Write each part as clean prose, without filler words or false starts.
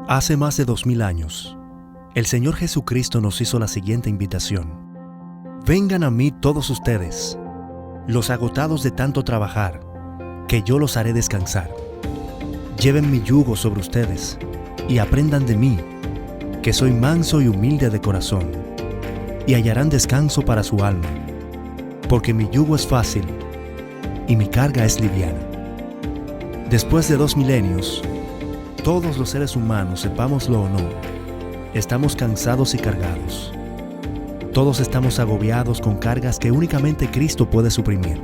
Hace más de 2000 años, el Señor Jesucristo nos hizo la siguiente invitación. Vengan a mí todos ustedes, los agotados de tanto trabajar, que yo los haré descansar. Lleven mi yugo sobre ustedes y aprendan de mí, que soy manso y humilde de corazón, y hallarán descanso para su alma, porque mi yugo es fácil y mi carga es liviana. Después de 2 milenios, todos los seres humanos, sepámoslo o no, estamos cansados y cargados. Todos estamos agobiados con cargas que únicamente Cristo puede suprimir.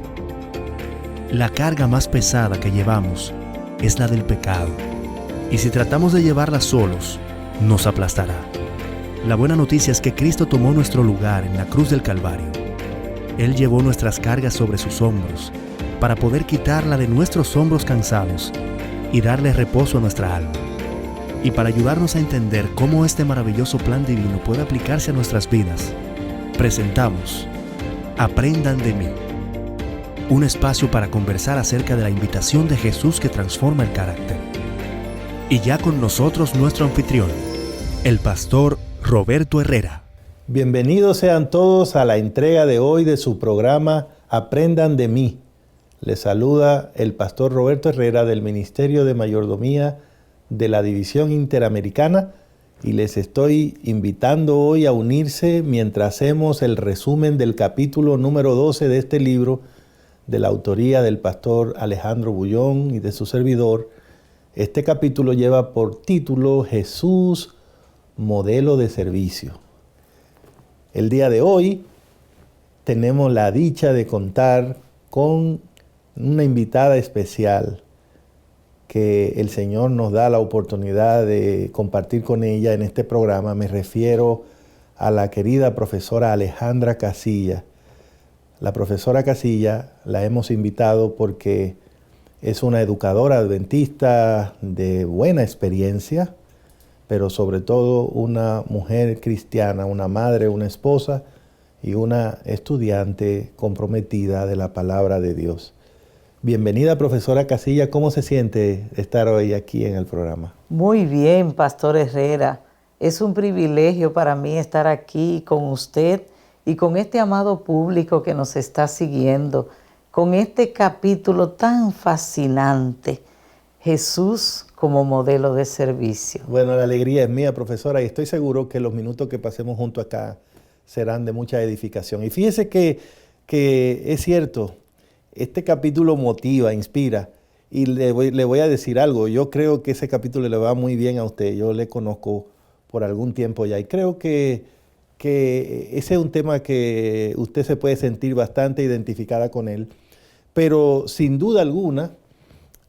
La carga más pesada que llevamos es la del pecado, y si tratamos de llevarla solos, nos aplastará. La buena noticia es que Cristo tomó nuestro lugar en la cruz del Calvario. Él llevó nuestras cargas sobre sus hombros para poder quitarla de nuestros hombros cansados y darle reposo a nuestra alma. Y para ayudarnos a entender cómo este maravilloso plan divino puede aplicarse a nuestras vidas, presentamos Aprendan de mí, un espacio para conversar acerca de la invitación de Jesús que transforma el carácter. Y ya con nosotros nuestro anfitrión, el pastor Roberto Herrera. Bienvenidos sean todos a la entrega de hoy de su programa Aprendan de mí. Les saluda el pastor Roberto Herrera del Ministerio de Mayordomía de la División Interamericana y les estoy invitando hoy a unirse mientras hacemos el resumen del capítulo número 12 de este libro de la autoría del pastor Alejandro Bullón y de su servidor. Este capítulo lleva por título Jesús, modelo de servicio. El día de hoy tenemos la dicha de contar con una invitada especial que el Señor nos da la oportunidad de compartir con ella en este programa. Me refiero a la querida profesora Alejandra Casilla. La profesora Casilla la hemos invitado porque es una educadora adventista de buena experiencia, pero sobre todo una mujer cristiana, una madre, una esposa y una estudiante comprometida de la palabra de Dios. Bienvenida, profesora Casilla. ¿Cómo se siente estar hoy aquí en el programa? Muy bien, pastor Herrera. Es un privilegio para mí estar aquí con usted y con este amado público que nos está siguiendo, con este capítulo tan fascinante, Jesús como modelo de servicio. Bueno, la alegría es mía, profesora, y estoy seguro que los minutos que pasemos junto acá serán de mucha edificación. Y fíjese que es cierto, este capítulo motiva, inspira, y le voy a decir algo. Yo creo que ese capítulo le va muy bien a usted. Yo le conozco por algún tiempo ya, y creo que ese es un tema que usted se puede sentir bastante identificada con él. Pero sin duda alguna,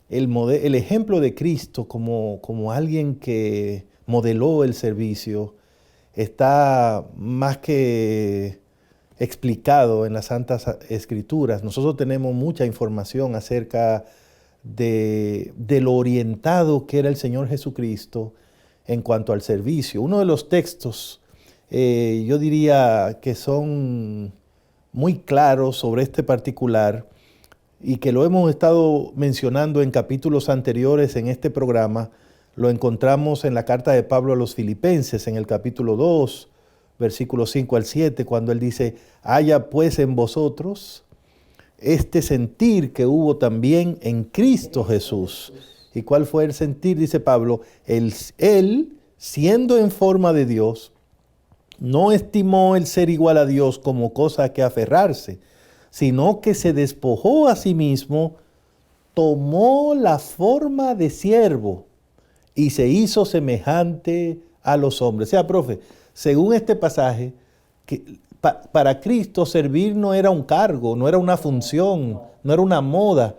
el ejemplo de Cristo como alguien que modeló el servicio está más que explicado en las Santas Escrituras. Nosotros tenemos mucha información acerca de lo orientado que era el Señor Jesucristo en cuanto al servicio. Uno de los textos, yo diría que son muy claros sobre este particular y que lo hemos estado mencionando en capítulos anteriores en este programa, lo encontramos en la carta de Pablo a los Filipenses, en el capítulo 2, versículos 5 al 7, cuando él dice, haya pues en vosotros este sentir que hubo también en Cristo Jesús. ¿Y cuál fue el sentir? Dice Pablo, él siendo en forma de Dios, no estimó el ser igual a Dios como cosa a que aferrarse, sino que se despojó a sí mismo, tomó la forma de siervo y se hizo semejante a los hombres. O sea, profe, según este pasaje, para Cristo servir no era un cargo, no era una función, no era una moda,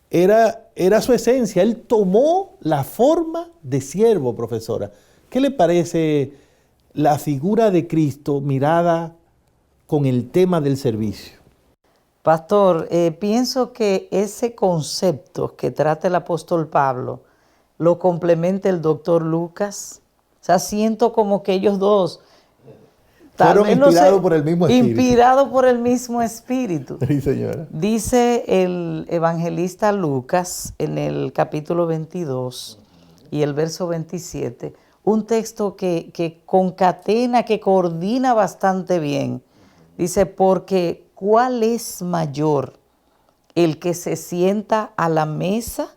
era su esencia. Él tomó la forma de siervo, profesora. ¿Qué le parece la figura de Cristo mirada con el tema del servicio? Pastor, pienso que ese concepto que trata el apóstol Pablo lo complementa el doctor Lucas. O sea, siento como que ellos dos fueron inspirados por el mismo espíritu. Inspirados por el mismo espíritu. Sí, señora. Dice el evangelista Lucas en el capítulo 22 y el verso 27, un texto que concatena, que coordina bastante bien. Dice, porque ¿cuál es mayor? ¿El que se sienta a la mesa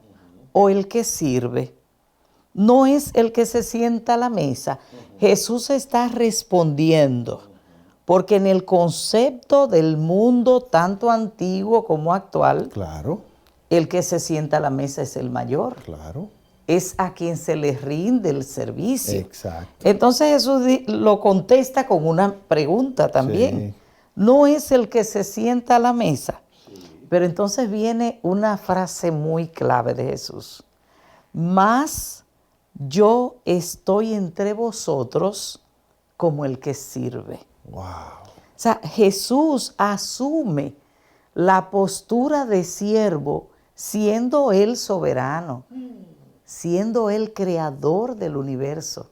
o el que sirve? No es el que se sienta a la mesa. Jesús está respondiendo, porque en el concepto del mundo, tanto antiguo como actual, Claro, el que se sienta a la mesa es el mayor. claro. Es a quien se le rinde el servicio. Exacto. Entonces Jesús lo contesta con una pregunta también. Sí. No es el que se sienta a la mesa. Pero entonces viene una frase muy clave de Jesús. Mas yo estoy entre vosotros como el que sirve. Wow. O sea, Jesús asume la postura de siervo siendo Él soberano, siendo Él creador del universo.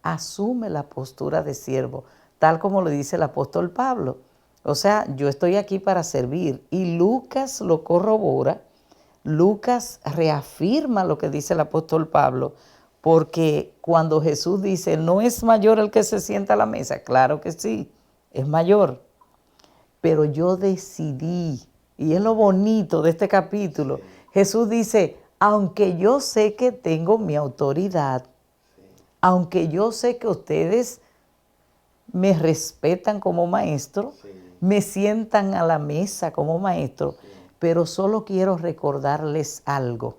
Asume la postura de siervo, tal como lo dice el apóstol Pablo. O sea, yo estoy aquí para servir. Y Lucas lo corrobora. Lucas reafirma lo que dice el apóstol Pablo, porque cuando Jesús dice, no es mayor el que se sienta a la mesa, claro que sí, es mayor. Pero yo decidí, y es lo bonito de este capítulo, Jesús dice, aunque yo sé que tengo mi autoridad, aunque yo sé que ustedes me respetan como maestro, me sientan a la mesa como maestro, pero solo quiero recordarles algo,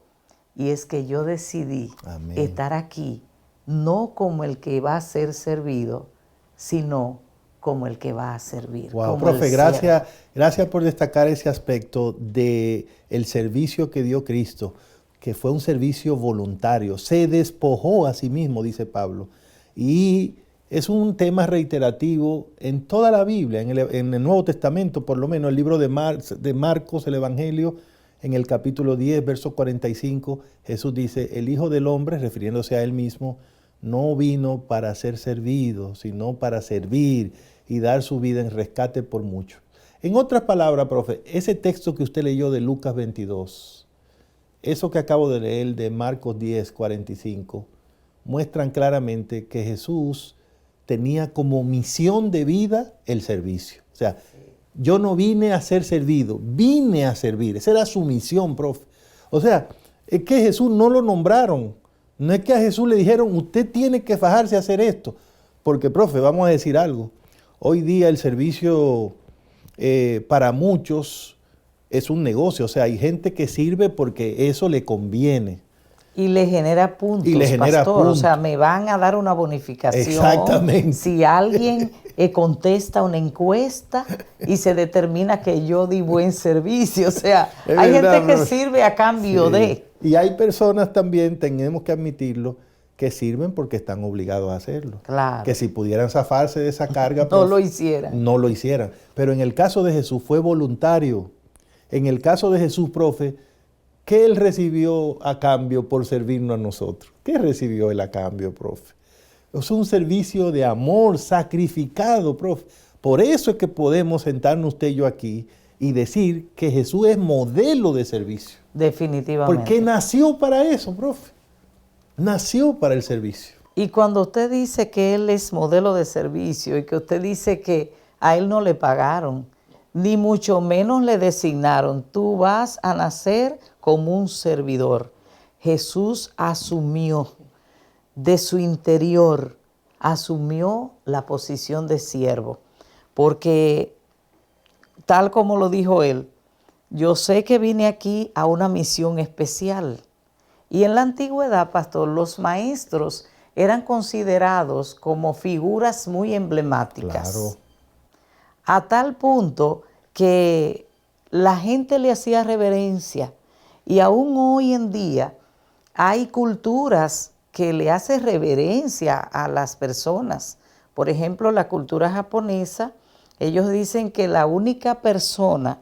y es que yo decidí Amén. estar aquí, no como el que va a ser servido, sino como el que va a servir. Wow, como profe, el gracias por destacar ese aspecto de el servicio que dio Cristo, que fue un servicio voluntario. Se despojó a sí mismo, dice Pablo. Y es un tema reiterativo en toda la Biblia, en el Nuevo Testamento, por lo menos el libro de Marcos, el Evangelio, en el capítulo 10, verso 45, Jesús dice, el Hijo del Hombre, refiriéndose a Él mismo, no vino para ser servido, sino para servir y dar su vida en rescate por muchos. En otras palabras, profe, ese texto que usted leyó de Lucas 22, eso que acabo de leer de Marcos 10, 45, muestran claramente que Jesús tenía como misión de vida el servicio. O sea, yo no vine a ser servido, vine a servir. Esa era su misión, profe. O sea, es que Jesús no lo nombraron. No es que a Jesús le dijeron, usted tiene que fajarse a hacer esto. Porque, profe, vamos a decir algo. Hoy día el servicio para muchos es un negocio. O sea, hay gente que sirve porque eso le conviene. Y le genera puntos, Y le genera pastor. puntos. O sea, me van a dar una bonificación. Exactamente. Si alguien contesta una encuesta y se determina que yo di buen servicio. O sea, Es hay verdad, gente que profe. sirve a cambio Sí. de. Y hay personas también, tenemos que admitirlo, que sirven porque están obligados a hacerlo. Claro. Que si pudieran zafarse de esa carga, No profe, lo hicieran. no lo hicieran. Pero en el caso de Jesús fue voluntario. En el caso de Jesús, profe, ¿qué Él recibió a cambio por servirnos a nosotros? ¿Qué recibió Él a cambio, profe? Es un servicio de amor sacrificado, profe. Por eso es que podemos sentarnos usted y yo aquí y decir que Jesús es modelo de servicio. Definitivamente. Porque nació para eso, profe. Nació para el servicio. Y cuando usted dice que Él es modelo de servicio y que usted dice que a Él no le pagaron, ni mucho menos le designaron, tú vas a nacer como un servidor. Jesús asumió de su interior, asumió la posición de siervo, porque tal como lo dijo Él, yo sé que vine aquí a una misión especial. Y en la antigüedad, pastor, los maestros eran considerados como figuras muy emblemáticas. Claro. A tal punto que la gente le hacía reverencia. Y aún hoy en día hay culturas que le hacen reverencia a las personas. Por ejemplo, la cultura japonesa, ellos dicen que la única persona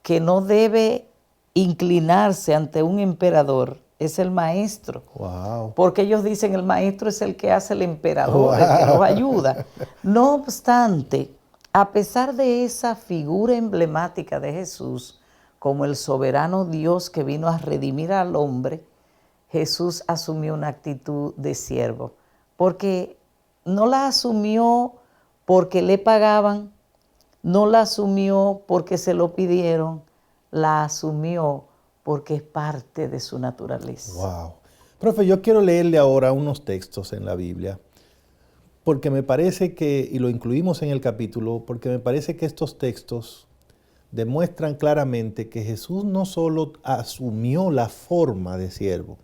que no debe inclinarse ante un emperador es el maestro. Wow. Porque ellos dicen el maestro es el que hace el emperador, el que los ayuda. No obstante, a pesar de esa figura emblemática de Jesús, como el soberano Dios que vino a redimir al hombre, Jesús asumió una actitud de siervo. porque no la asumió porque le pagaban, no la asumió porque se lo pidieron, la asumió porque es parte de su naturaleza. Wow. Profe, yo quiero leerle ahora unos textos en la Biblia, porque me parece que, y lo incluimos en el capítulo, porque me parece que estos textos demuestran claramente que Jesús no solo asumió la forma de siervo,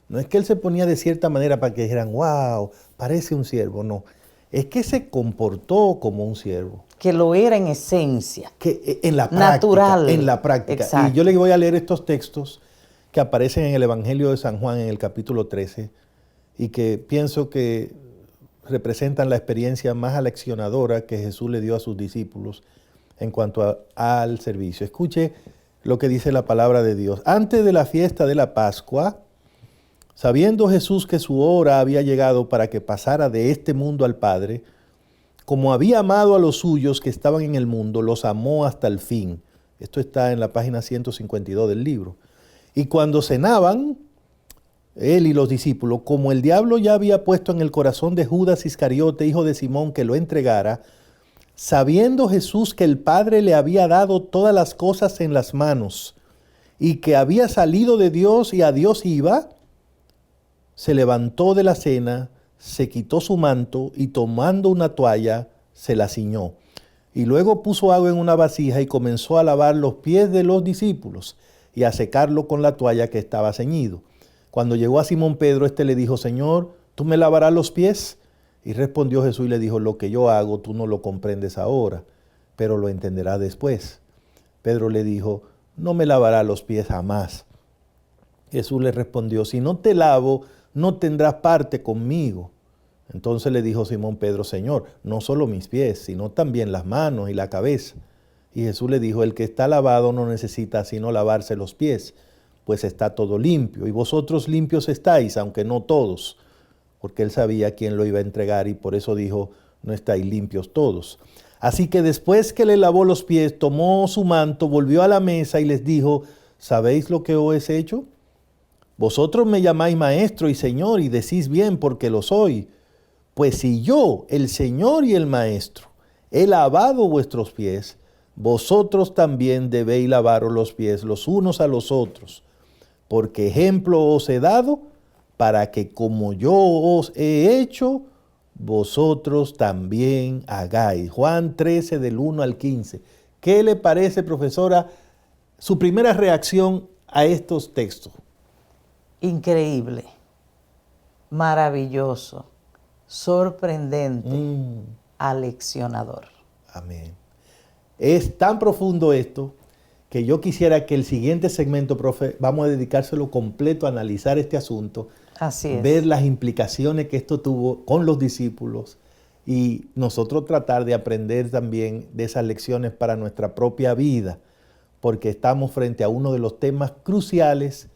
no es que Él se ponía de cierta manera para que dijeran, wow, parece un siervo, no. Es que se comportó como un siervo. Que lo era en esencia. Que en la práctica. Natural. En la práctica. Exacto. Y yo le voy a leer estos textos que aparecen en el Evangelio de San Juan en el capítulo 13 y que pienso que representan la experiencia más aleccionadora que Jesús le dio a sus discípulos en cuanto al servicio. Escuche lo que dice la palabra de Dios. Antes de la fiesta de la Pascua, sabiendo Jesús que su hora había llegado para que pasara de este mundo al Padre, como había amado a los suyos que estaban en el mundo, los amó hasta el fin. Esto está en la página 152 del libro. Y cuando cenaban, él y los discípulos, como el diablo ya había puesto en el corazón de Judas Iscariote, hijo de Simón, que lo entregara, sabiendo Jesús que el Padre le había dado todas las cosas en las manos y que había salido de Dios y a Dios iba, se levantó de la cena, se quitó su manto y tomando una toalla, se la ciñó. Y luego puso agua en una vasija y comenzó a lavar los pies de los discípulos y a secarlo con la toalla que estaba ceñido. Cuando llegó a Simón Pedro, éste le dijo, Señor, ¿tú me lavarás los pies? Y respondió Jesús y le dijo, lo que yo hago tú no lo comprendes ahora, pero lo entenderás después. Pedro le dijo, no me lavarás los pies jamás. Jesús le respondió, si no te lavo, no tendrás parte conmigo. Entonces le dijo Simón Pedro, Señor, no solo mis pies, sino también las manos y la cabeza. Y Jesús le dijo, el que está lavado no necesita sino lavarse los pies, pues está todo limpio. Y vosotros limpios estáis, aunque no todos, porque él sabía quién lo iba a entregar y por eso dijo, no estáis limpios todos. Así que después que le lavó los pies, tomó su manto, volvió a la mesa y les dijo, ¿sabéis lo que os he hecho? Vosotros me llamáis maestro y señor y decís bien porque lo soy. Pues si yo, el Señor y el Maestro, he lavado vuestros pies, vosotros también debéis lavaros los pies los unos a los otros, porque ejemplo os he dado para que como yo os he hecho, vosotros también hagáis. Juan 13 del 1 al 15. ¿Qué le parece, profesora, su primera reacción a estos textos? Increíble, maravilloso, sorprendente, aleccionador. Amén. Es tan profundo esto que yo quisiera que el siguiente segmento, profe, vamos a dedicárselo completo a analizar este asunto. Así es. Ver las implicaciones que esto tuvo con los discípulos y nosotros tratar de aprender también de esas lecciones para nuestra propia vida, porque estamos frente a uno de los temas cruciales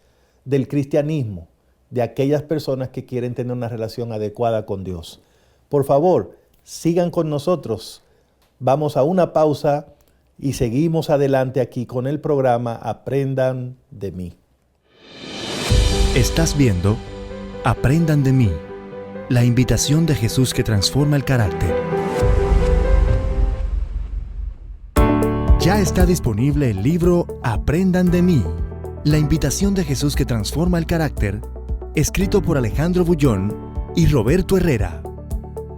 del cristianismo, de aquellas personas que quieren tener una relación adecuada con Dios. Por favor, sigan con nosotros. Vamos a una pausa y seguimos adelante aquí con el programa Aprendan de mí. Estás viendo Aprendan de mí, la invitación de Jesús que transforma el carácter. Ya está disponible el libro Aprendan de mí, la invitación de Jesús que transforma el carácter, escrito por Alejandro Bullón y Roberto Herrera.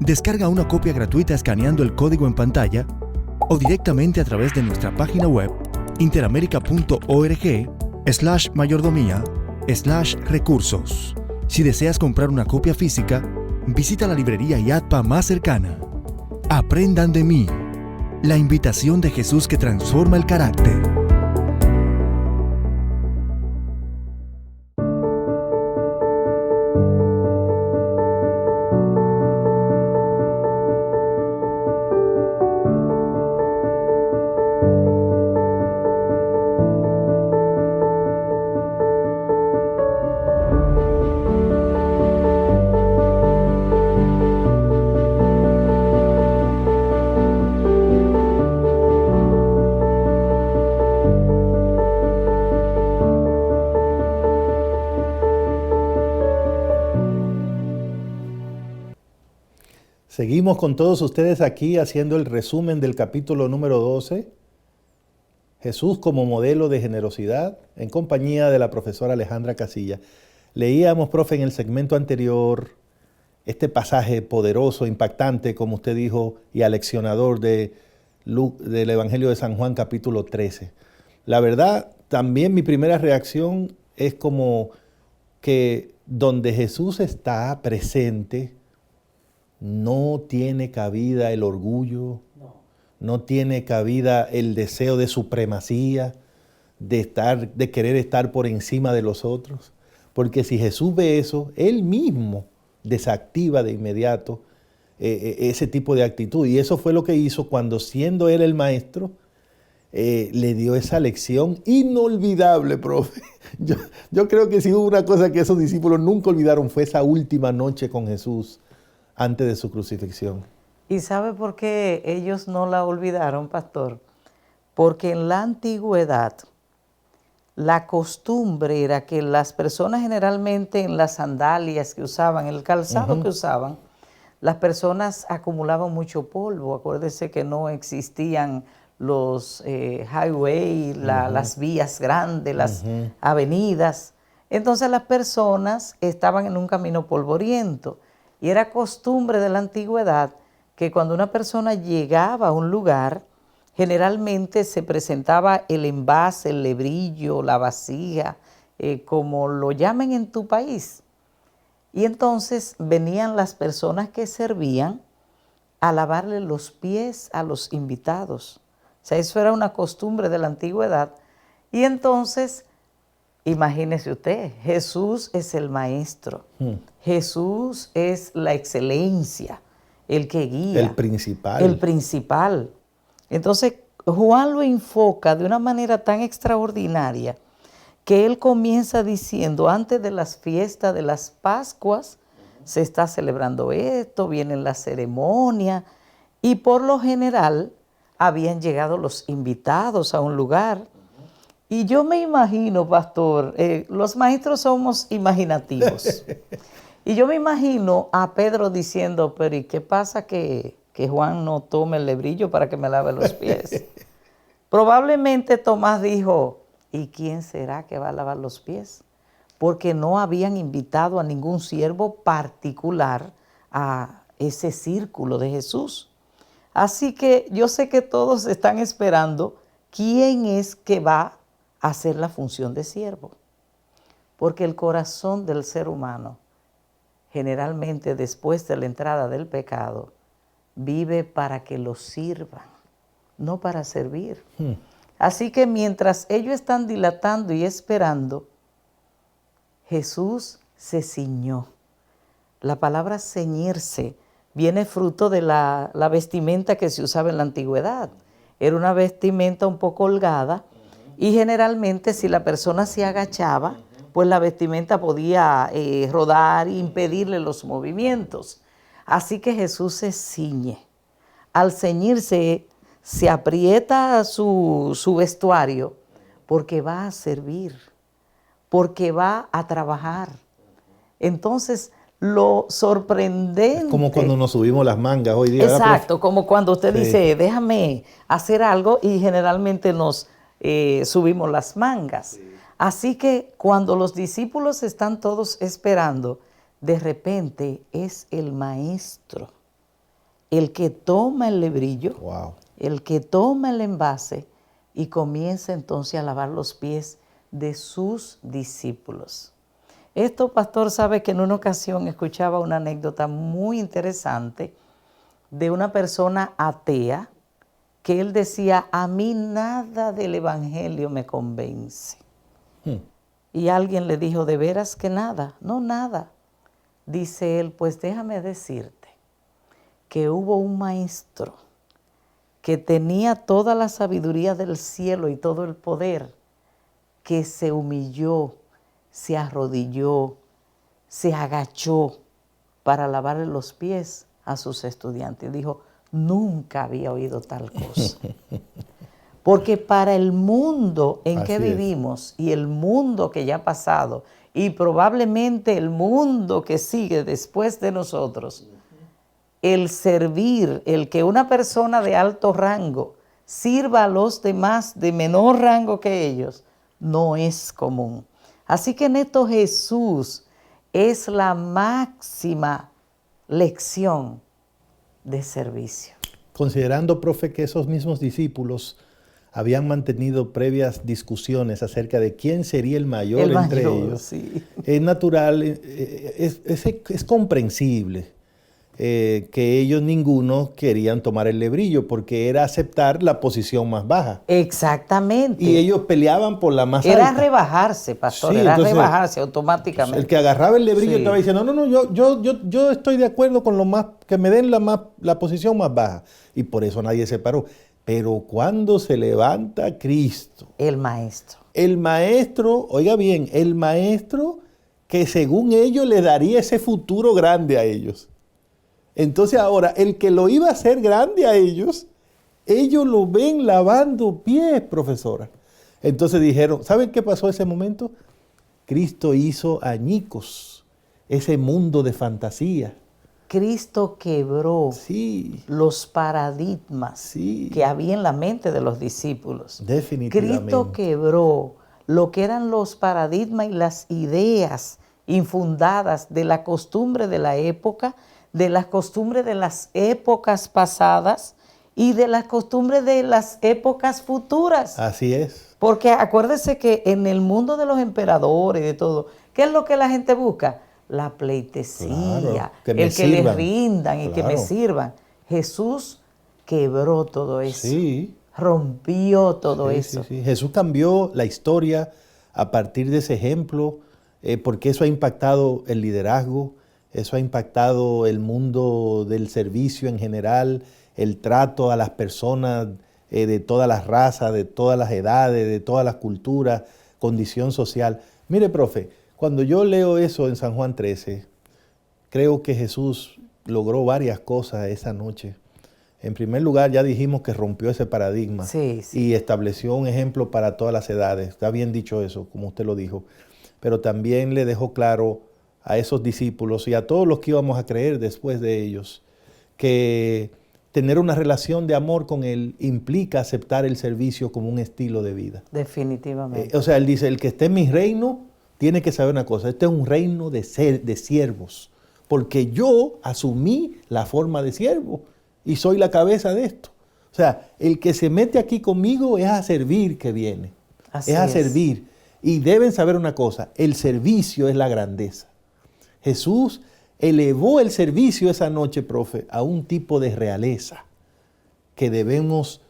Descarga una copia gratuita escaneando el código en pantalla o directamente a través de nuestra página web interamerica.org/mayordomía/recursos. Si deseas comprar una copia física, visita la librería IATPA más cercana. Aprendan de mí, la invitación de Jesús que transforma el carácter. Seguimos con todos ustedes aquí haciendo el resumen del capítulo número 12, Jesús como modelo de generosidad, en compañía de la profesora Alejandra Casilla. Leíamos, profe, en el segmento anterior este pasaje poderoso, impactante, como usted dijo, y aleccionador del Evangelio de San Juan, capítulo 13. La verdad, también mi primera reacción es como que donde Jesús está presente, no tiene cabida el orgullo, no tiene cabida el deseo de supremacía, de querer estar por encima de los otros. Porque si Jesús ve eso, Él mismo desactiva de inmediato ese tipo de actitud. Y eso fue lo que hizo cuando, siendo Él el maestro, le dio esa lección inolvidable, profe. Yo creo que si hubo una cosa que esos discípulos nunca olvidaron, fue esa última noche con Jesús antes de su crucifixión. ¿Y sabe por qué ellos no la olvidaron, pastor? Porque en la antigüedad la costumbre era que las personas generalmente en las sandalias que usaban, el calzado que usaban, las personas acumulaban mucho polvo. Acuérdese que no existían los highways, las vías grandes, las avenidas. Entonces las personas estaban en un camino polvoriento. Y era costumbre de la antigüedad que cuando una persona llegaba a un lugar, generalmente se presentaba el envase, el lebrillo, la vasija, como lo llamen en tu país. Y entonces venían las personas que servían a lavarle los pies a los invitados. O sea, eso era una costumbre de la antigüedad. Y entonces, imagínese usted, Jesús es el maestro. Jesús es la excelencia, el que guía. El principal. El principal. Entonces, Juan lo enfoca de una manera tan extraordinaria que él comienza diciendo, antes de las fiestas de las Pascuas, se está celebrando esto, vienen las ceremonias, y por lo general habían llegado los invitados a un lugar. Y yo me imagino, pastor, los maestros somos imaginativos. Y yo me imagino a Pedro diciendo, pero ¿y qué pasa que Juan no tome el lebrillo para que me lave los pies? Probablemente Tomás dijo, ¿y quién será que va a lavar los pies? Porque no habían invitado a ningún siervo particular a ese círculo de Jesús. Así que yo sé que todos están esperando quién es que va a hacer la función de siervo. Porque el corazón del ser humano, generalmente después de la entrada del pecado, vive para que lo sirvan, no para servir. Así que mientras ellos están dilatando y esperando, Jesús se ciñó. La palabra ceñirse viene fruto de la vestimenta que se usaba en la antigüedad. Era una vestimenta un poco holgada y generalmente si la persona se agachaba, pues la vestimenta podía rodar e impedirle los movimientos. Así que Jesús se ciñe. Al ceñirse, se aprieta su vestuario porque va a servir, porque va a trabajar. Entonces, lo sorprendente... Es como cuando nos subimos las mangas hoy día. Exacto, como cuando usted dice, déjame hacer algo y generalmente nos subimos las mangas. Sí. Así que cuando los discípulos están todos esperando, de repente es el maestro el que toma el lebrillo, el que toma el envase y comienza entonces a lavar los pies de sus discípulos. Esto, pastor, sabe que en una ocasión escuchaba una anécdota muy interesante de una persona atea que él decía, a mí nada del evangelio me convence. Y alguien le dijo, ¿de veras que nada? No, nada. Dice él, pues déjame decirte que hubo un maestro que tenía toda la sabiduría del cielo y todo el poder, que se humilló, se arrodilló, se agachó para lavarle los pies a sus estudiantes. Dijo, nunca había oído tal cosa. Porque para el mundo en que vivimos y el mundo que ya ha pasado y probablemente el mundo que sigue después de nosotros, el servir, el que una persona de alto rango sirva a los demás de menor rango que ellos, no es común. Así que en esto Jesús es la máxima lección de servicio. Considerando, profe, que esos mismos discípulos habían mantenido previas discusiones acerca de quién sería el mayor entre ellos, sí. Es natural, es comprensible que ellos ninguno querían tomar el lebrillo porque era aceptar la posición más baja. Exactamente. Y ellos peleaban por la más alta. Era rebajarse, pastor, Sí, era entonces, rebajarse automáticamente. El que agarraba el lebrillo Sí. estaba diciendo, no, yo estoy de acuerdo con lo más, que me den la posición más baja. Y por eso nadie se paró. Pero cuando se levanta Cristo, el maestro, oiga bien, el maestro que según ellos le daría ese futuro grande a ellos. Entonces ahora, el que lo iba a hacer grande a ellos lo ven lavando pies, profesora. Entonces dijeron, ¿saben qué pasó en ese momento? Cristo hizo añicos ese mundo de fantasía. Cristo quebró los paradigmas que había en la mente de los discípulos. Definitivamente. Cristo quebró lo que eran los paradigmas y las ideas infundadas de la costumbre de la época, de las costumbres de las épocas pasadas y de las costumbres de las épocas futuras. Así es. Porque acuérdese que en el mundo de los emperadores y de todo, ¿qué es lo que la gente busca? La pleitesía, claro, el que le rindan y que me sirvan. Jesús quebró todo eso, rompió todo eso. Sí. Jesús cambió la historia a partir de ese ejemplo, porque eso ha impactado el liderazgo, eso ha impactado el mundo del servicio en general, el trato a las personas de todas las razas, de todas las edades, de todas las culturas, condición social. Mire, profe, cuando yo leo eso en San Juan 13, creo que Jesús logró varias cosas esa noche. En primer lugar, ya dijimos que rompió ese paradigma y estableció un ejemplo para todas las edades. Está bien dicho eso, como usted lo dijo. Pero también le dejó claro a esos discípulos y a todos los que íbamos a creer después de ellos, que tener una relación de amor con Él implica aceptar el servicio como un estilo de vida. Definitivamente. O sea, Él dice, el que esté en mi reino tiene que saber una cosa, este es un reino de siervos, porque yo asumí la forma de siervo y soy la cabeza de esto. O sea, el que se mete aquí conmigo es a servir que viene, es a servir. Y deben saber una cosa, el servicio es la grandeza. Jesús elevó el servicio esa noche, profe, a un tipo de realeza que debemos,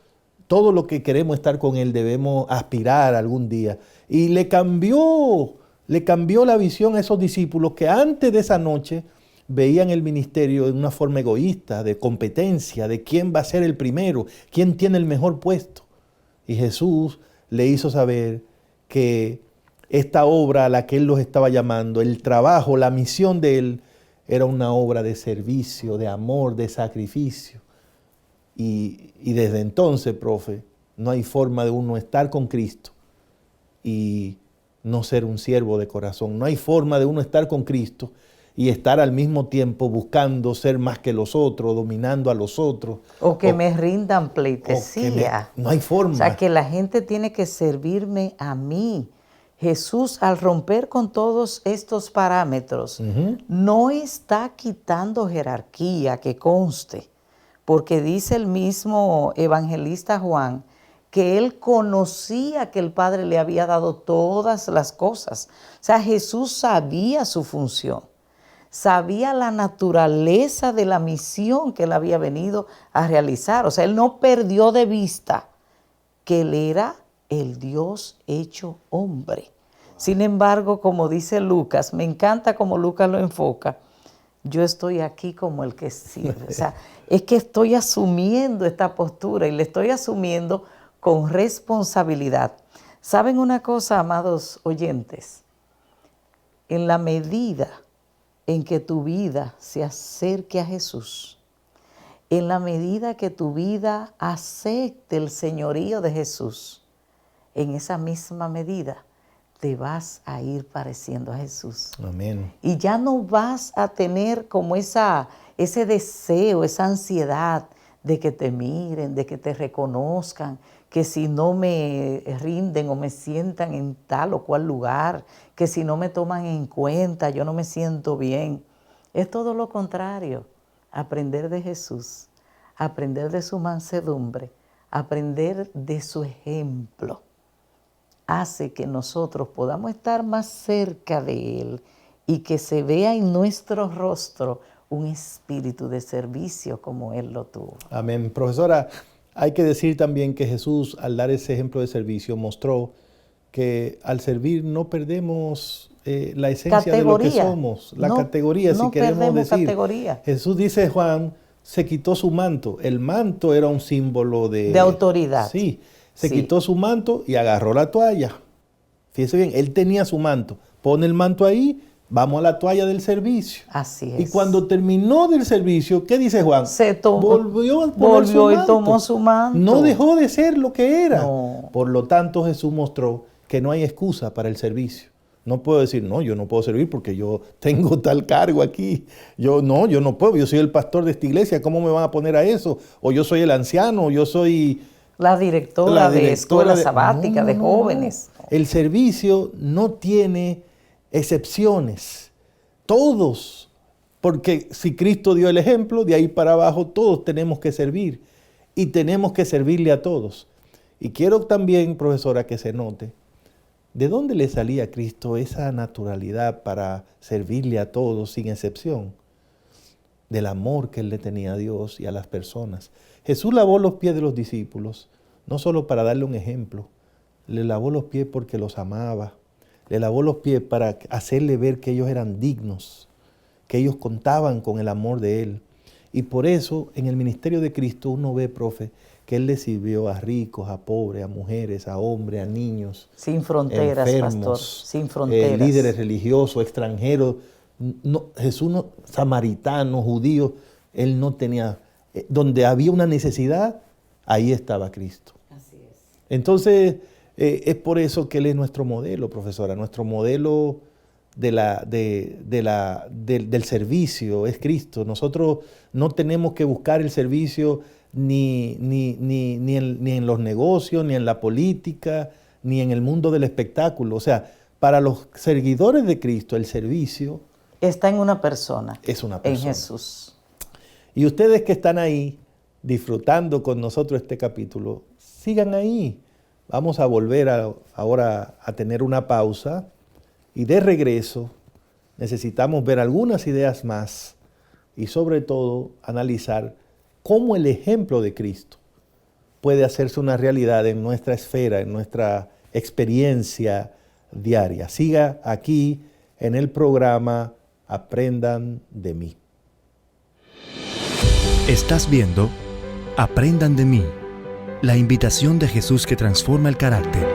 todo lo que queremos estar con Él, debemos aspirar algún día. Y le cambió la visión a esos discípulos que antes de esa noche veían el ministerio de una forma egoísta, de competencia, de quién va a ser el primero, quién tiene el mejor puesto. Y Jesús le hizo saber que esta obra a la que Él los estaba llamando, el trabajo, la misión de Él, era una obra de servicio, de amor, de sacrificio. Y desde entonces, profe, no hay forma de uno estar con Cristo y no ser un siervo de corazón. No hay forma de uno estar con Cristo y estar al mismo tiempo buscando ser más que los otros, dominando a los otros. O que me rindan pleitesía. No hay forma. O sea, que la gente tiene que servirme a mí. Jesús, al romper con todos estos parámetros, no está quitando jerarquía, que conste, porque dice el mismo evangelista Juan que él conocía que el Padre le había dado todas las cosas. O sea, Jesús sabía su función, sabía la naturaleza de la misión que él había venido a realizar. O sea, él no perdió de vista que él era el Dios hecho hombre. Sin embargo, como dice Lucas, me encanta como Lucas lo enfoca, yo estoy aquí como el que sirve. O sea, es que estoy asumiendo esta postura y le estoy asumiendo con responsabilidad. ¿Saben una cosa, amados oyentes? En la medida en que tu vida se acerque a Jesús, en la medida que tu vida acepte el señorío de Jesús, en esa misma medida te vas a ir pareciendo a Jesús. Amén. Y ya no vas a tener como ese deseo, esa ansiedad de que te miren, de que te reconozcan, que si no me rinden o me sientan en tal o cual lugar, que si no me toman en cuenta, yo no me siento bien. Es todo lo contrario, aprender de Jesús, aprender de su mansedumbre, aprender de su ejemplo, hace que nosotros podamos estar más cerca de Él y que se vea en nuestro rostro un espíritu de servicio como Él lo tuvo. Amén. Profesora, hay que decir también que Jesús, al dar ese ejemplo de servicio, mostró que al servir no perdemos la esencia de lo que somos, la categoría, si queremos decir. Categoría. Jesús dice, Juan, se quitó su manto. El manto era un símbolo de autoridad. Sí, se quitó su manto y agarró la toalla. Fíjese bien, él tenía su manto. Pone el manto ahí, vamos a la toalla del servicio. Así es. Y cuando terminó del servicio, ¿qué dice Juan? Volvió y tomó su manto. No dejó de ser lo que era. No. Por lo tanto, Jesús mostró que no hay excusa para el servicio. No puedo decir, no, yo no puedo servir porque yo tengo tal cargo aquí. Yo no puedo, yo soy el pastor de esta iglesia, ¿cómo me van a poner a eso? O yo soy el anciano, o yo soy la directora de escuela sabática de jóvenes. No. El servicio no tiene excepciones. Todos, porque si Cristo dio el ejemplo, de ahí para abajo todos tenemos que servir y tenemos que servirle a todos. Y quiero también, profesora, que se note, ¿de dónde le salía a Cristo esa naturalidad para servirle a todos sin excepción? Del amor que Él le tenía a Dios y a las personas. Jesús lavó los pies de los discípulos, no solo para darle un ejemplo, le lavó los pies porque los amaba, le lavó los pies para hacerle ver que ellos eran dignos, que ellos contaban con el amor de Él. Y por eso en el ministerio de Cristo uno ve, profe, que Él le sirvió a ricos, a pobres, a mujeres, a hombres, a niños. Sin fronteras, enfermos, pastor, sin fronteras. Líderes religiosos, extranjeros. No, Jesús, samaritano, judío, Él no tenía... donde había una necesidad, ahí estaba Cristo. Así es. Entonces, es por eso que Él es nuestro modelo, profesora. Nuestro modelo del servicio es Cristo. Nosotros no tenemos que buscar el servicio ni en los negocios, ni en la política, ni en el mundo del espectáculo. O sea, para los seguidores de Cristo, el servicio está en una persona. Es una persona. En Jesús. Y ustedes que están ahí disfrutando con nosotros este capítulo, sigan ahí. Vamos a volver ahora a tener una pausa y de regreso necesitamos ver algunas ideas más y sobre todo analizar cómo el ejemplo de Cristo puede hacerse una realidad en nuestra esfera, en nuestra experiencia diaria. Siga aquí en el programa Aprendan de mí. Estás viendo Aprendan de mí, la invitación de Jesús que transforma el carácter.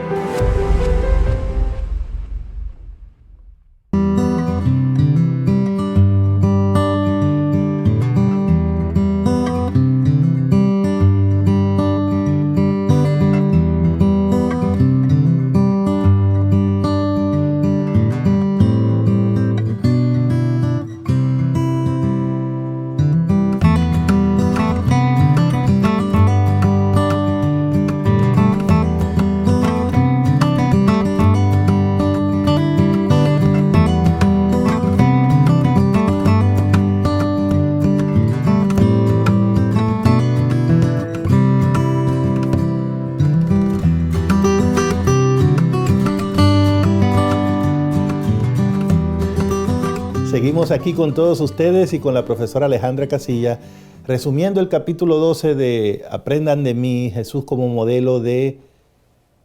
Seguimos aquí con todos ustedes y con la profesora Alejandra Casilla, resumiendo el capítulo 12 de Aprendan de mí, Jesús como modelo de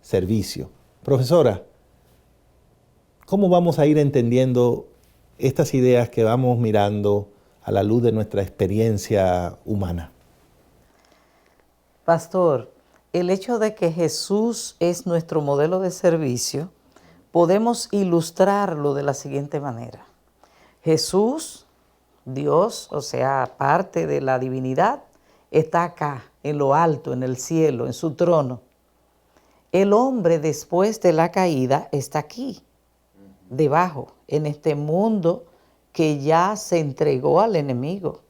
servicio. Profesora, ¿cómo vamos a ir entendiendo estas ideas que vamos mirando a la luz de nuestra experiencia humana? Pastor, el hecho de que Jesús es nuestro modelo de servicio, podemos ilustrarlo de la siguiente manera. Jesús, Dios, o sea, parte de la divinidad, está acá, en lo alto, en el cielo, en su trono. El hombre, después de la caída, está aquí, debajo en este mundo que ya se entregó al enemigo.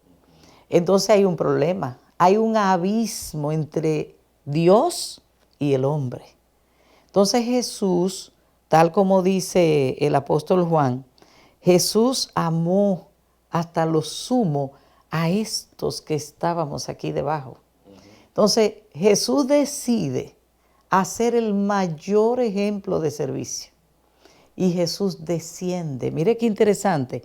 Entonces hay un problema, hay un abismo entre Dios y el hombre. Entonces Jesús, tal como dice el apóstol Juan, Jesús amó hasta lo sumo a estos que estábamos aquí debajo. Entonces Jesús decide hacer el mayor ejemplo de servicio. Y Jesús desciende. Mire qué interesante.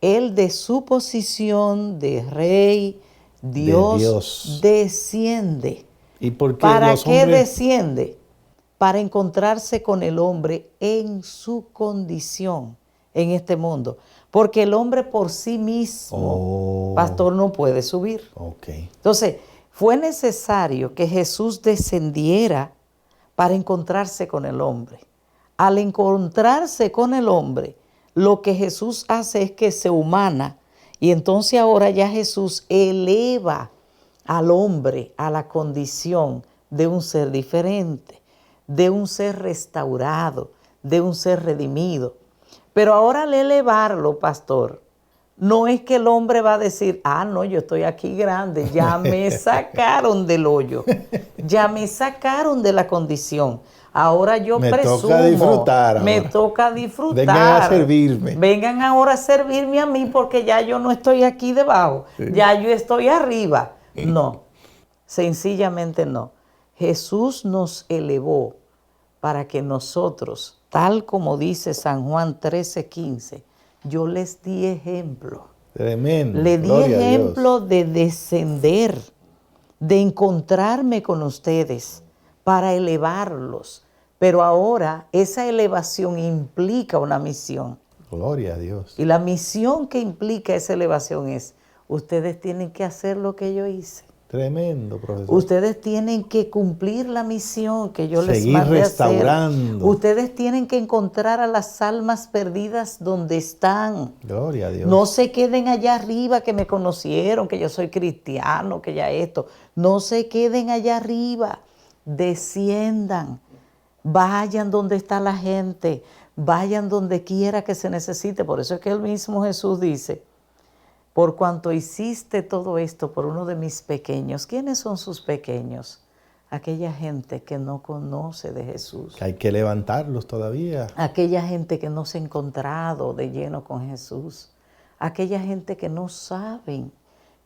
Él de su posición de rey, Dios desciende. ¿Y por qué ¿Para los qué hombres desciende? Para encontrarse con el hombre en su condición en este mundo. Porque el hombre por sí mismo, pastor, no puede subir. Entonces, fue necesario que Jesús descendiera para encontrarse con el hombre. Al encontrarse con el hombre, lo que Jesús hace es que se humana, y entonces ahora ya Jesús eleva al hombre a la condición de un ser diferente, de un ser restaurado, de un ser redimido. Pero ahora al elevarlo, pastor, no es que el hombre va a decir, no, yo estoy aquí grande, ya me sacaron del hoyo, ya me sacaron de la condición. Ahora yo presumo, me toca disfrutar. Vengan a servirme. Vengan ahora a servirme a mí porque ya yo no estoy aquí debajo, ya yo estoy arriba. No, sencillamente no. Jesús nos elevó para que nosotros, tal como dice San Juan 13:15, yo les di ejemplo. Tremendo. Le di ejemplo de descender, de encontrarme con ustedes para elevarlos. Pero ahora esa elevación implica una misión. Gloria a Dios. Y la misión que implica esa elevación es, ustedes tienen que hacer lo que yo hice. Tremendo, profesor. Ustedes tienen que cumplir la misión que yo les mandé mandé restaurando. hacer. Ustedes tienen que encontrar a las almas perdidas donde están. Gloria a Dios. No se queden allá arriba que me conocieron, que yo soy cristiano, que ya esto. No se queden allá arriba. Desciendan. Vayan donde está la gente. Vayan donde quiera que se necesite. Por eso es que el mismo Jesús dice, por cuanto hiciste todo esto por uno de mis pequeños. ¿Quiénes son sus pequeños? Aquella gente que no conoce de Jesús. Hay que levantarlos todavía. Aquella gente que no se ha encontrado de lleno con Jesús. Aquella gente que no saben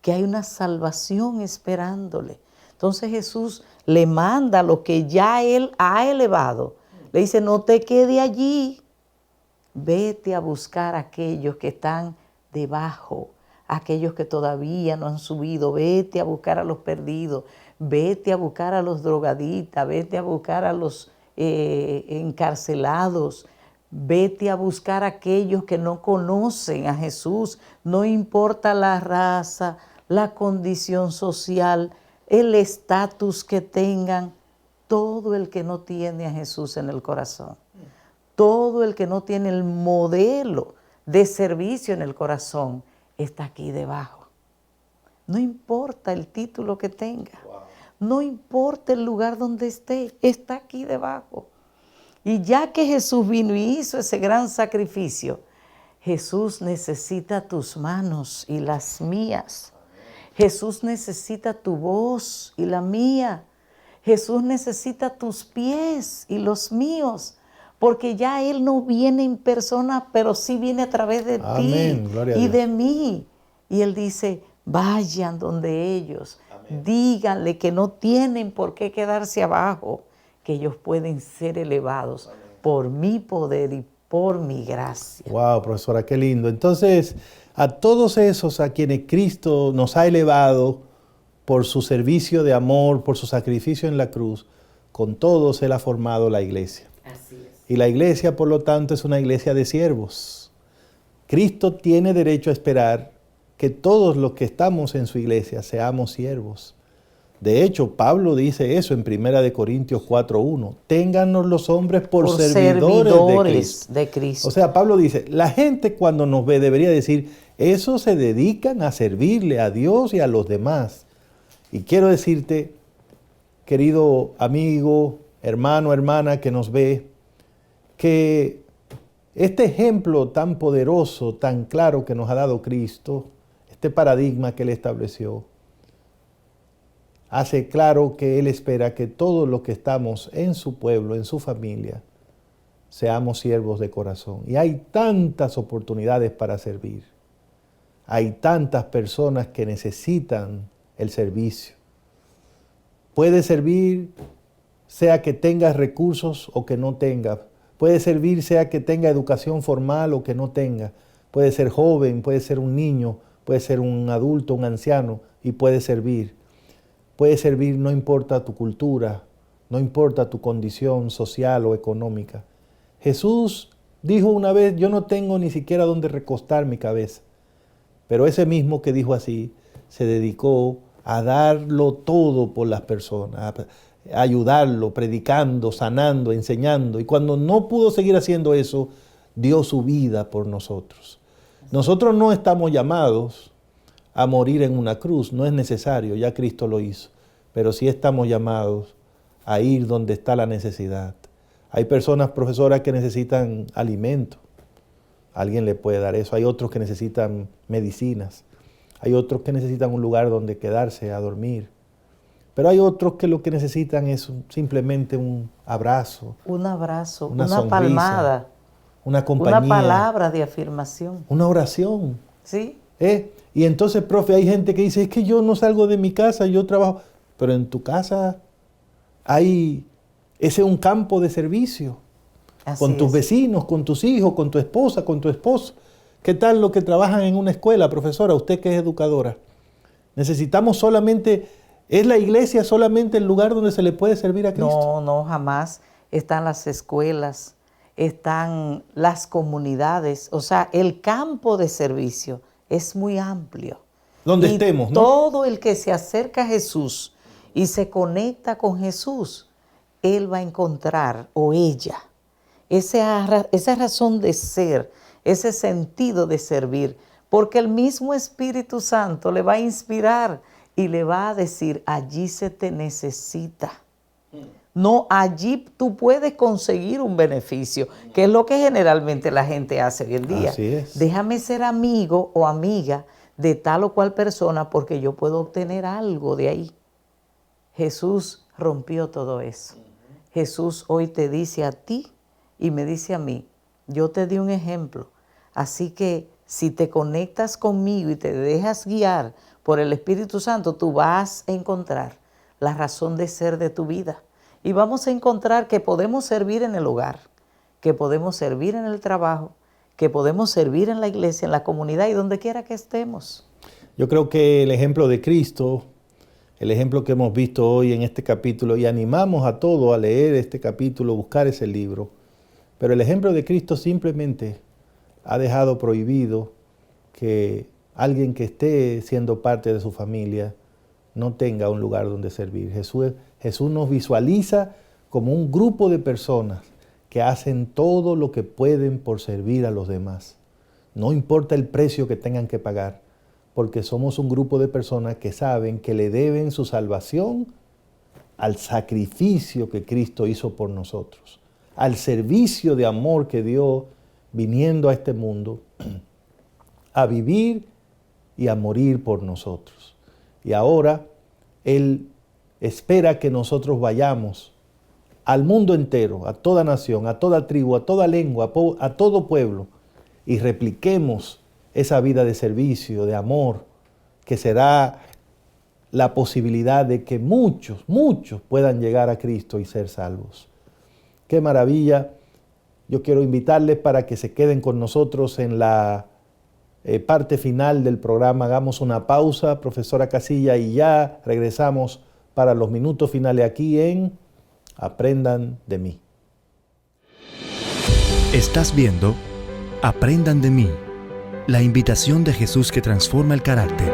que hay una salvación esperándole. Entonces Jesús le manda lo que ya Él ha elevado. Le dice, no te quede allí. Vete a buscar a aquellos que están debajo, aquellos que todavía no han subido. Vete a buscar a los perdidos. Vete a buscar a los drogadictos. Vete a buscar a los encarcelados. Vete a buscar a aquellos que no conocen a Jesús. No importa la raza, la condición social, el estatus que tengan, todo el que no tiene a Jesús en el corazón, todo el que no tiene el modelo de servicio en el corazón, está aquí debajo. No importa el título que tenga, no importa el lugar donde esté, está aquí debajo. Y ya que Jesús vino y hizo ese gran sacrificio, Jesús necesita tus manos y las mías. Jesús necesita tu voz y la mía. Jesús necesita tus pies y los míos, porque ya Él no viene en persona, pero sí viene a través de ti y de mí. Y Él dice, vayan donde ellos, díganle que no tienen por qué quedarse abajo, que ellos pueden ser elevados por mi poder y por mi gracia. Wow, profesora, qué lindo. Entonces, a todos esos a quienes Cristo nos ha elevado por su servicio de amor, por su sacrificio en la cruz, con todos Él ha formado la iglesia. Así es. Y la iglesia, por lo tanto, es una iglesia de siervos. Cristo tiene derecho a esperar que todos los que estamos en su iglesia seamos siervos. De hecho, Pablo dice eso en 1 Corintios 4:1. Téngannos los hombres por servidores de Cristo. O sea, Pablo dice, la gente cuando nos ve debería decir, esos se dedican a servirle a Dios y a los demás. Y quiero decirte, querido amigo, hermano, hermana que nos ve, que Este ejemplo tan poderoso, tan claro que nos ha dado Cristo, este paradigma que Él estableció, hace claro que Él espera que todos los que estamos en su pueblo, en su familia, seamos siervos de corazón. Y hay tantas oportunidades para servir. Hay tantas personas que necesitan el servicio. Puede servir, sea que tengas recursos o que no tengas. Puede servir, sea que tenga educación formal o que no tenga. Puede ser joven, puede ser un niño, puede ser un adulto, un anciano, y puede servir. Puede servir, no importa tu cultura, no importa tu condición social o económica. Jesús dijo una vez, yo no tengo ni siquiera dónde recostar mi cabeza. Pero ese mismo que dijo así, se dedicó a darlo todo por las personas, a ayudarlo, predicando, sanando, enseñando. Y cuando no pudo seguir haciendo eso, dio su vida por nosotros. Nosotros no estamos llamados a morir en una cruz, no es necesario, ya Cristo lo hizo. Pero sí estamos llamados a ir donde está la necesidad. Hay personas, profesoras, que necesitan alimento. Alguien le puede dar eso. Hay otros que necesitan medicinas. Hay otros que necesitan un lugar donde quedarse a dormir. Pero hay otros que lo que necesitan es simplemente un abrazo. Un abrazo, una una sonrisa, palmada. una compañía. Una palabra de afirmación. Una oración. ¿Sí? Y entonces, profe, hay gente que dice, es que yo no salgo de mi casa, yo trabajo. Pero en tu casa ese es un campo de servicio. Así con tus es. vecinos, con tus hijos, con tu esposa, con tu esposo. ¿Qué tal los que trabajan en una escuela, profesora? Usted que es educadora. Necesitamos solamente, ¿es la iglesia solamente el lugar donde se le puede servir a Cristo? No, no, jamás. Están las escuelas, están las comunidades. O sea, el campo de servicio es muy amplio. Donde y estemos, ¿no? Todo el que se acerca a Jesús y se conecta con Jesús, él va a encontrar, o ella, esa razón de ser, ese sentido de servir, porque el mismo Espíritu Santo le va a inspirar y le va a decir, allí se te necesita. No, allí tú puedes conseguir un beneficio, que es lo que generalmente la gente hace hoy en día. Así es. Déjame ser amigo o amiga de tal o cual persona porque yo puedo obtener algo de ahí. Jesús rompió todo eso. Jesús hoy te dice a ti y me dice a mí, yo te di un ejemplo, así que si te conectas conmigo y te dejas guiar por el Espíritu Santo, tú vas a encontrar la razón de ser de tu vida. Y vamos a encontrar que podemos servir en el hogar, que podemos servir en el trabajo, que podemos servir en la iglesia, en la comunidad y donde quiera que estemos. Yo creo que el ejemplo de Cristo, el ejemplo que hemos visto hoy en este capítulo, y animamos a todos a leer este capítulo, buscar ese libro, pero el ejemplo de Cristo simplemente ha dejado prohibido que alguien que esté siendo parte de su familia no tenga un lugar donde servir. Jesús nos visualiza como un grupo de personas que hacen todo lo que pueden por servir a los demás. No importa el precio que tengan que pagar, porque somos un grupo de personas que saben que le deben su salvación al sacrificio que Cristo hizo por nosotros, al servicio de amor que dio viniendo a este mundo a vivir y a morir por nosotros. Y ahora Él espera que nosotros vayamos al mundo entero, a toda nación, a toda tribu, a toda lengua, a todo pueblo, y repliquemos esa vida de servicio, de amor, que será la posibilidad de que muchos puedan llegar a Cristo y ser salvos. ¡Qué maravilla! Yo quiero invitarles para que se queden con nosotros en la parte final del programa. Hagamos una pausa, profesora Casilla, y ya regresamos para los minutos finales aquí en Aprendan de mí. Estás viendo Aprendan de mí, la invitación de Jesús que transforma el carácter.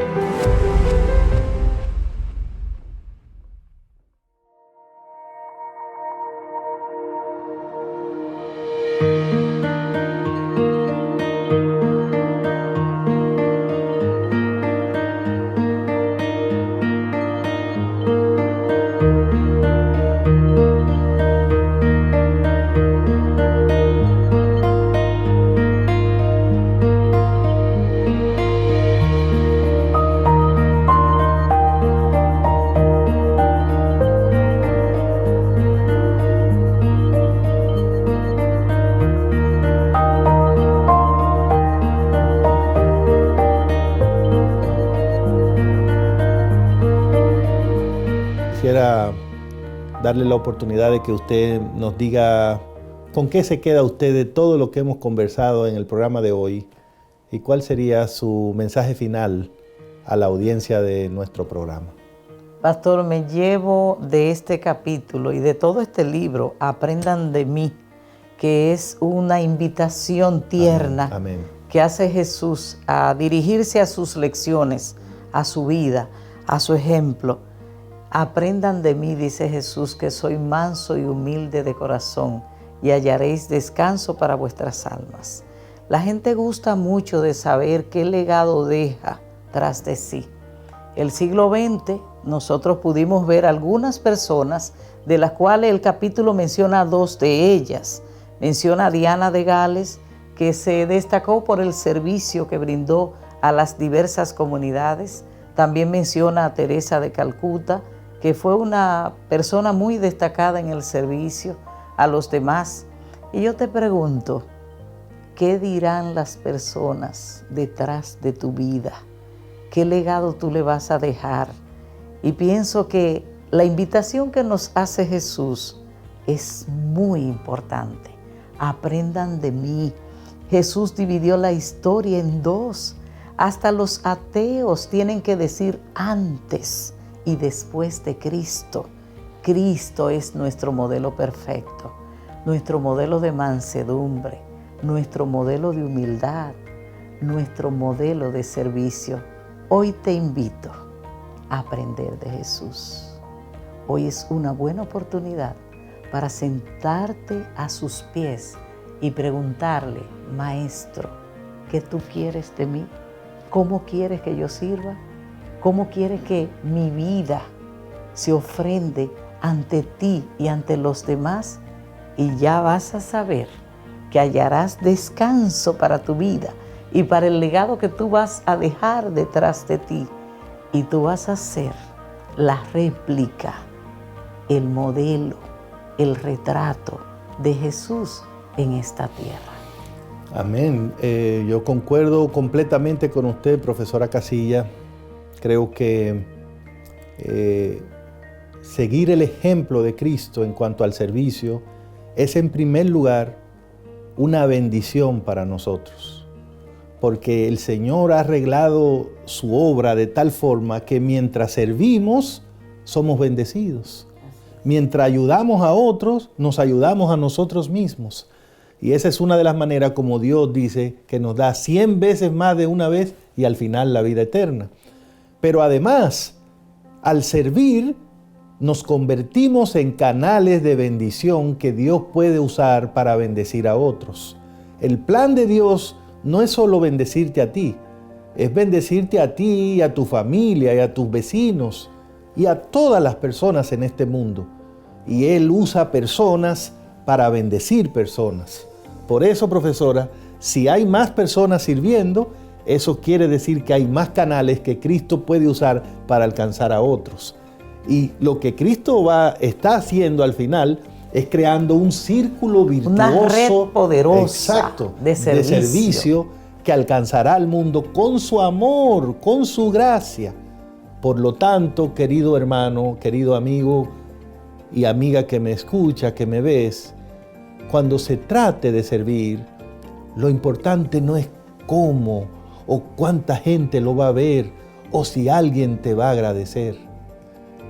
quisiera darle la oportunidad de que usted nos diga con qué se queda usted de todo lo que hemos conversado en el programa de hoy y cuál sería su mensaje final a la audiencia de nuestro programa. Pastor, me llevo de este capítulo y de todo este libro, Aprendan de mí, que es una invitación tierna Amén. que hace Jesús a dirigirse a sus lecciones, a su vida, a su ejemplo. Aprendan de mí, dice Jesús, que soy manso y humilde de corazón, y hallaréis descanso para vuestras almas. La gente gusta mucho de saber qué legado deja tras de sí. El siglo XX, nosotros pudimos ver algunas personas, de las cuales el capítulo menciona a 2 de ellas. Menciona a Diana de Gales, que se destacó por el servicio que brindó a las diversas comunidades. También menciona a Teresa de Calcuta, que fue una persona muy destacada en el servicio a los demás. Y yo te pregunto, ¿qué dirán las personas detrás de tu vida? ¿Qué legado tú le vas a dejar? Y pienso que la invitación que nos hace Jesús es muy importante. Aprendan de mí. Jesús dividió la historia en 2. Hasta los ateos tienen que decir antes y después de Cristo. Cristo es nuestro modelo perfecto, nuestro modelo de mansedumbre, nuestro modelo de humildad, nuestro modelo de servicio. Hoy te invito a aprender de Jesús. Hoy es una buena oportunidad para sentarte a sus pies y preguntarle, Maestro, ¿qué tú quieres de mí? ¿Cómo quieres que yo sirva? ¿Cómo quieres que mi vida se ofrende ante ti y ante los demás? Y ya vas a saber que hallarás descanso para tu vida y para el legado que tú vas a dejar detrás de ti. Y tú vas a ser la réplica, el modelo, el retrato de Jesús en esta tierra. Amén. Yo concuerdo completamente con usted, profesora Casilla. Creo que seguir el ejemplo de Cristo en cuanto al servicio es en primer lugar una bendición para nosotros, porque el Señor ha arreglado su obra de tal forma que mientras servimos somos bendecidos. Mientras ayudamos a otros, nos ayudamos a nosotros mismos. Y esa es una de las maneras como Dios dice que nos da 100 veces más de una vez y al final la vida eterna. Pero además, al servir, nos convertimos en canales de bendición que Dios puede usar para bendecir a otros. El plan de Dios no es solo bendecirte a ti, es bendecirte a ti y a tu familia y a tus vecinos y a todas las personas en este mundo. Y Él usa personas para bendecir personas. Por eso, profesora, si hay más personas sirviendo, eso quiere decir que hay más canales que Cristo puede usar para alcanzar a otros. Y lo que Cristo está haciendo al final es creando un círculo virtuoso, una red poderosa, exacto, de servicio que alcanzará al mundo con su amor, con su gracia. Por lo tanto, querido hermano, querido amigo y amiga que me escucha, que me ves, cuando se trate de servir, lo importante no es cómo o cuánta gente lo va a ver o si alguien te va a agradecer.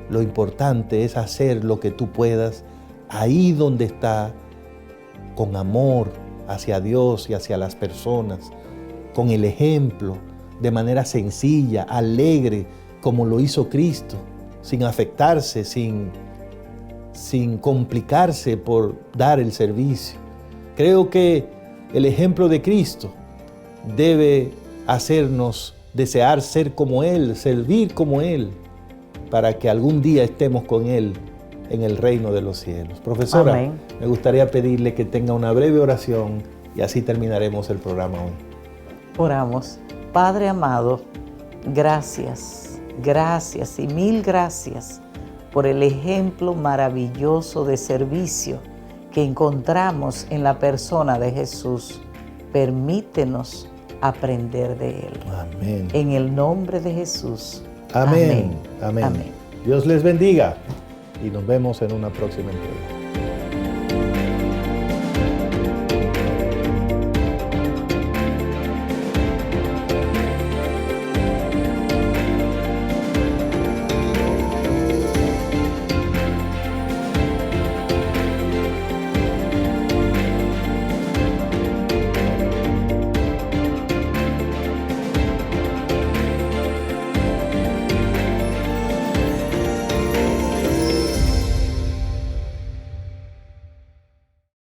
Lo importante es hacer lo que tú puedas ahí donde está, con amor hacia Dios y hacia las personas, con el ejemplo, de manera sencilla, alegre, como lo hizo Cristo, sin afectarse, sin complicarse por dar el servicio. Creo que el ejemplo de Cristo debe hacernos desear ser como Él, servir como Él, para que algún día estemos con Él en el reino de los cielos. Profesora, amén. Me gustaría pedirle que tenga una breve oración y así terminaremos el programa hoy. Oramos. Padre amado, gracias, gracias y mil gracias por el ejemplo maravilloso de servicio que encontramos en la persona de Jesús. Permítenos aprender de Él. Amén. En el nombre de Jesús. Amén. Amén. Amén. Dios les bendiga. y nos vemos en una próxima entrega.